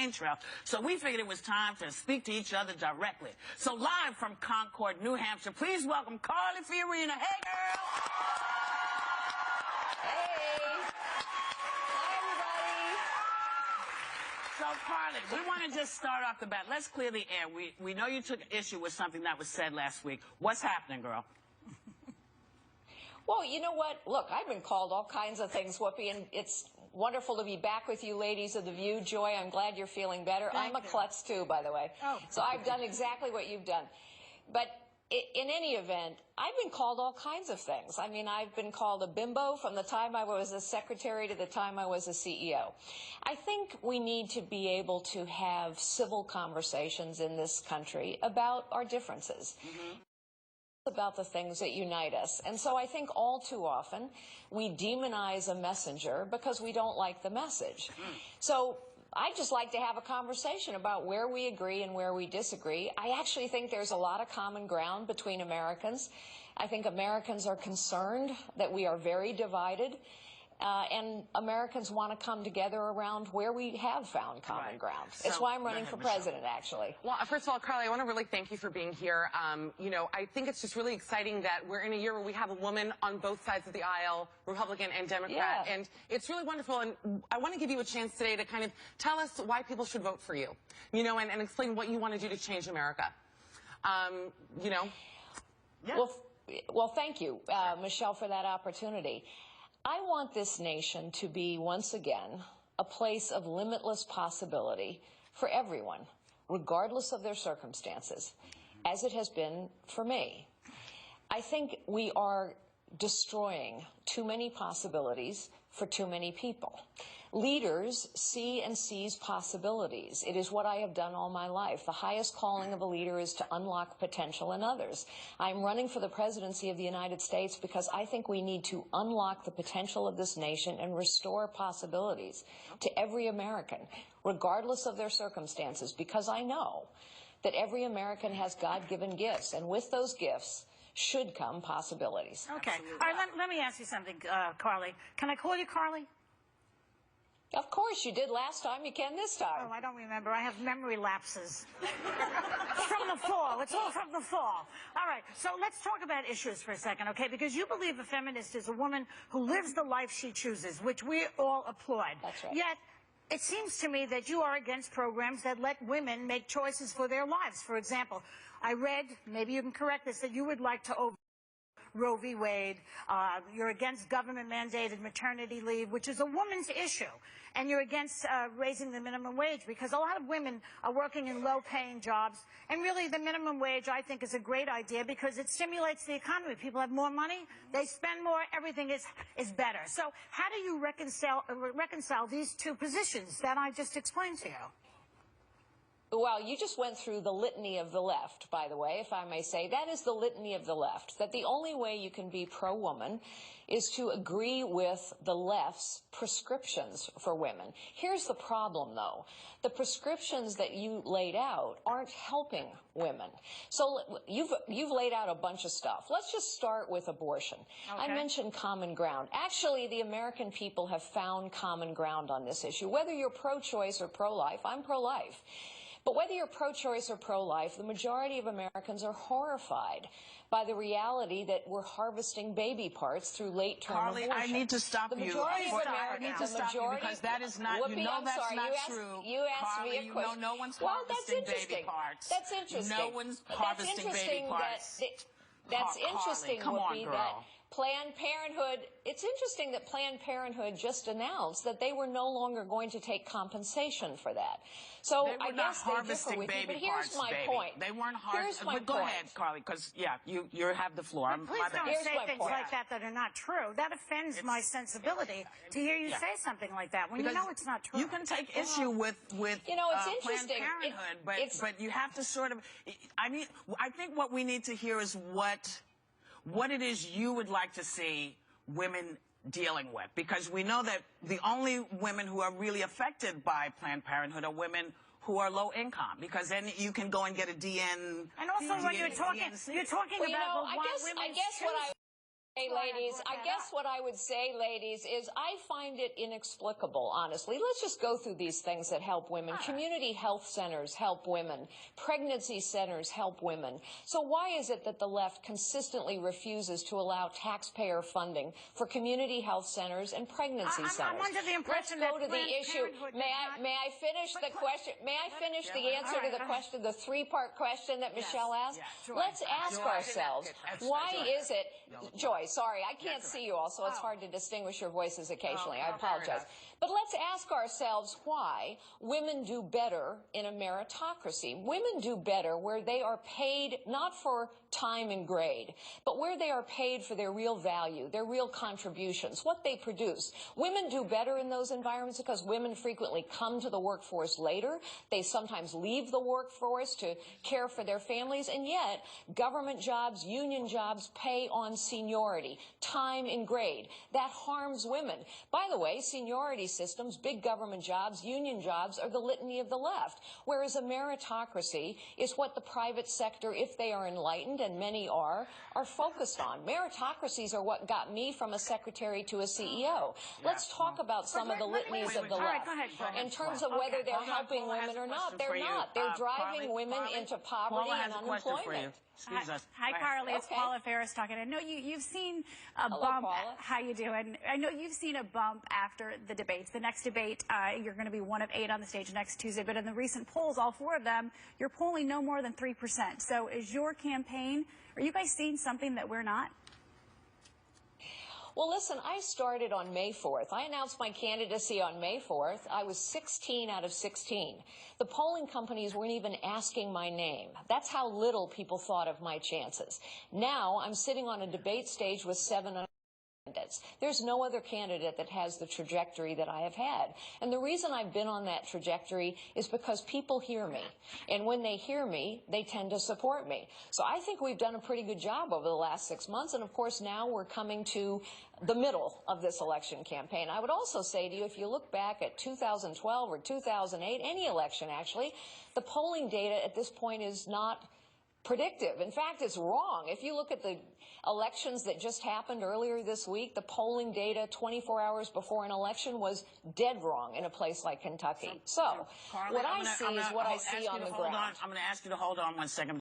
campaign trail. So we figured it was time to speak to each other directly. So live from Concord, New Hampshire, please welcome Carly Fiorina. Hey, girl! Hey! Hi, everybody! So, Carly, we want to just start off the bat. Let's clear the air. We know you took issue with something that was said last week. What's happening, girl? Well, you know what? Look, I've been called all kinds of things, Whoopi, and it's wonderful to be back with you ladies of The View. Joy, I'm glad you're feeling better. I'm a klutz, too, by the way. Oh. So I've done exactly what you've done. But in any event, I've been called all kinds of things. I mean, I've been called a bimbo from the time I was a secretary to the time I was a CEO. I think we need to be able to have civil conversations in this country about our differences. About the things that unite us. And so I think all too often we demonize a messenger because we don't like the message. So I'd just like to have a conversation about where we agree and where we disagree. I actually think there's a lot of common ground between Americans. I think Americans are concerned that we are very divided. And Americans want to come together around where we have found common ground. So, it's why I'm running for president, actually. Well, first of all, Carly, I want to really thank you for being here. You know, I think it's just really exciting that we're in a year where we have a woman on both sides of the aisle, Republican and Democrat. Yeah. And it's really wonderful. And I want to give you a chance today to kind of tell us why people should vote for you, you know, and explain what you want to do to change America. You know? Yeah. Well, thank you, Michelle, for that opportunity. I want this nation to be, once again, a place of limitless possibility for everyone, regardless of their circumstances, as it has been for me. I think we are destroying too many possibilities for too many people. Leaders see and seize possibilities. It is what I have done all my life. The highest calling of a leader is to unlock potential in others. I'm running for the presidency of the United States because I think we need to unlock the potential of this nation and restore possibilities to every American, regardless of their circumstances, because I know that every American has God-given gifts, and with those gifts should come possibilities. Okay. All right, let me ask you something, Carly. Can I call you Carly? Of course, you did last time. You can this time. Oh, I don't remember. I have memory lapses. It's from the fall. It's all from the fall. All right, so let's talk about issues for a second, okay? Because you believe a feminist is a woman who lives the life she chooses, which we all applaud. That's right. Yet, it seems to me that you are against programs that let women make choices for their lives. For example, I read, maybe you can correct this, that you would like to overturn Roe v. Wade. You're against government-mandated maternity leave, which is a woman's issue. And you're against raising the minimum wage because a lot of women are working in low-paying jobs. And really, the minimum wage, I think, is a great idea because it stimulates the economy. People have more money. They spend more. Everything is better. So how do you reconcile these two positions that I just explained to you? Well, you just went through the litany of the left, by the way, if I may say. That is the litany of the left, that the only way you can be pro-woman is to agree with the left's prescriptions for women. Here's the problem, though. The prescriptions that you laid out aren't helping women. So you've laid out a bunch of stuff. Let's just start with abortion. Okay. I mentioned common ground. Actually, the American people have found common ground on this issue. Whether you're pro-choice or pro-life, I'm pro-life. But whether you're pro-choice or pro-life, the majority of Americans are horrified by the reality that we're harvesting baby parts through late-term abortion. Carly, I need to stop you. I need to stop you because that is not, Whoopi, you know that's sorry, not you true. You asked Carly, me a question. You know no one's well, harvesting baby parts. That's interesting. No one's harvesting baby parts. That's interesting, Whoopi, that girl. Planned Parenthood, it's interesting that Planned Parenthood just announced that they were no longer going to take compensation for that. So I guess they differ with you, but here's my point. They weren't harvesting. Here's my Go ahead, Carly, because, yeah, you have the floor. Please don't say things like that that are not true. That offends my sensibility to hear you say something like that when you know it's not true. You can take issue with you know, it's interesting. Planned Parenthood, but you have to sort of, I think what we need to hear is what it is you would like to see women dealing with, because we know that the only women who are really affected by Planned Parenthood are women who are low income, because then you can go and get a DN. And also, when you're talking well, about I guess what Hey, why I ladies, brought I that guess up. what I would say, ladies, is I find it inexplicable, honestly. Let's just go through these things that help women. Community health centers help women. Pregnancy centers help women. So why is it that the left consistently refuses to allow taxpayer funding for community health centers and pregnancy centers? I'm under the impression Let's go that to the Planned issue. Parenthood May I finish the question? May I finish the answer to the question, the three-part question that Michelle asked? Yes. Let's ask ourselves, why is it, Joy, sorry, I can't That's see you all, so it's hard to distinguish your voices occasionally. I apologize. But let's ask ourselves why women do better in a meritocracy. Women do better where they are paid not for time and grade, but where they are paid for their real value, their real contributions, what they produce. Women do better in those environments because women frequently come to the workforce later. They sometimes leave the workforce to care for their families, and yet government jobs, union jobs pay on seniority, time and grade. That harms women. By the way, seniority systems, big government jobs, union jobs are the litany of the left, whereas a meritocracy is what the private sector, if they are enlightened, and many are focused on. Meritocracies are what got me from a secretary to a CEO. Let's talk about some of the litanies of the All right, left. go ahead. In terms of whether they're helping Paula has women a or not, question they're for you. not. They're driving women Carly, into poverty Paula and has a question for you. unemployment. Excuse us. Hi, Go ahead. Carly. It's Okay. Paula Ferris talking. I know you've seen a Hello, bump. Paula. How you doing? I know you've seen a bump after the debates. The next debate, you're going to be one of 8 on the stage next Tuesday. But in the recent polls, all 4 of them, you're polling no more than 3%. So is your campaign, are you guys seeing something that we're not? Well, listen, I started on May 4th. I announced my candidacy on May 4th. I was 16 out of 16. The polling companies weren't even asking my name. That's how little people thought of my chances. Now I'm sitting on a debate stage with 7 candidates. There's no other candidate that has the trajectory that I have had. And the reason I've been on that trajectory is because people hear me. And when they hear me, they tend to support me. So I think we've done a pretty good job over the last 6 months. And of course, now we're coming to the middle of this election campaign. I would also say to you, if you look back at 2012 or 2008, any election actually, the polling data at this point is not predictive. In fact, it's wrong. If you look at the elections that just happened earlier this week, the polling data 24 hours before an election was dead wrong in a place like Kentucky. So Carly, what I'm I gonna- see I'm is gonna what I ask see you on to the hold ground. I'm going to ask you to hold on 1 second.